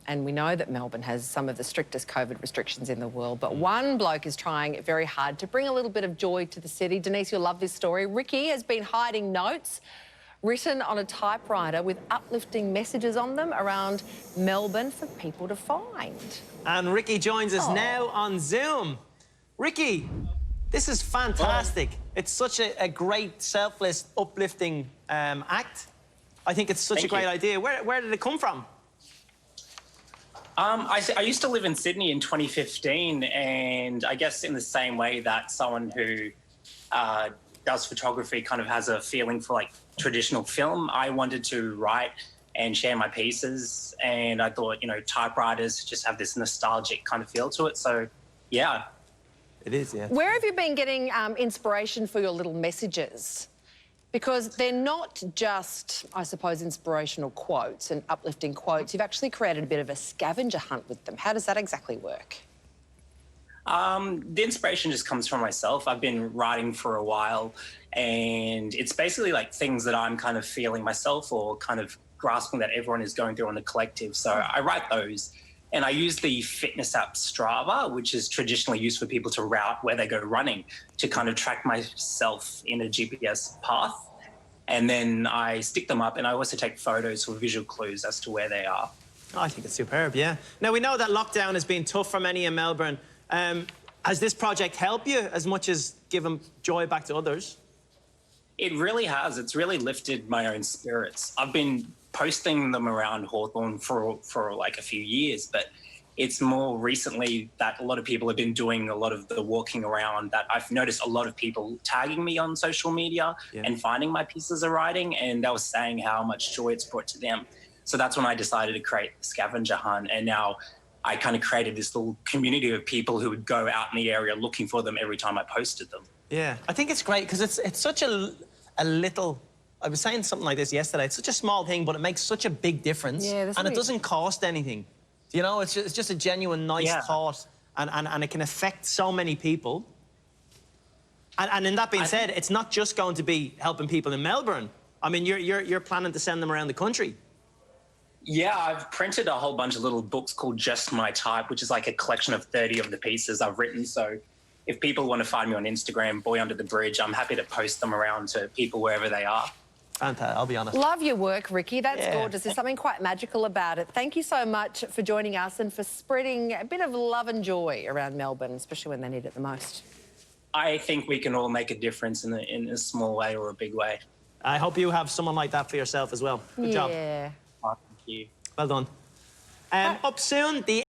And we know that Melbourne has some of the strictest COVID restrictions in the world, but one bloke is trying very hard to bring a little bit of joy to the city. Denise, you'll love this story. Ricky has been hiding notes written on a typewriter with uplifting messages on them around Melbourne for people to find. And Ricky joins us now on Zoom. Ricky, this is fantastic. It's such a great, selfless, uplifting act. I think it's such a great idea. Where did it come from? I used to live in Sydney in 2015, and I guess in the same way that someone who does photography kind of has a feeling for like traditional film, I wanted to write and share my pieces, and I thought, you know, typewriters just have this nostalgic kind of feel to it. So, yeah. It is, yeah. Where have you been getting inspiration for your little messages? Because they're not just, I suppose, inspirational quotes and uplifting quotes. You've actually created a bit of a scavenger hunt with them. How does that exactly work? The inspiration just comes from myself. I've been writing for a while, and it's basically like things that I'm kind of feeling myself or kind of grasping that everyone is going through on the collective. So I write those, and I use the fitness app Strava, which is traditionally used for people to route where they go running, to kind of track myself in a GPS path. And then I stick them up, and I also take photos for visual clues as to where they are. Oh, I think it's superb, yeah. Now, we know that lockdown has been tough for many in Melbourne. Has this project helped you as much as giving joy back to others? It really has. It's really lifted my own spirits. I've been posting them around Hawthorn for like a few years, but it's more recently that a lot of people have been doing a lot of the walking around, that I've noticed a lot of people tagging me on social media and finding my pieces of writing, and they were saying how much joy it's brought to them. So that's when I decided to create the scavenger hunt, and now I kind of created this little community of people who would go out in the area looking for them every time I posted them. Yeah, I think it's great because it's such a little... I was saying something like this yesterday. It's such a small thing, but it makes such a big difference. Yeah, and it doesn't cost anything. You know, it's just a genuine, nice thought, and it can affect so many people. And in that being said, it's not just going to be helping people in Melbourne. I mean, you're planning to send them around the country. Yeah, I've printed a whole bunch of little books called Just My Type, which is like a collection of 30 of the pieces I've written. So if people want to find me on Instagram, Boy Under the Bridge, I'm happy to post them around to people wherever they are. Fantastic, I'll be honest. Love your work, Ricky. That's gorgeous. There's something quite magical about it. Thank you so much for joining us and for spreading a bit of love and joy around Melbourne, especially when they need it the most. I think we can all make a difference in a small way or a big way. I hope you have someone like that for yourself as well. Good job. Yeah. Thank you. Well done. Up soon, the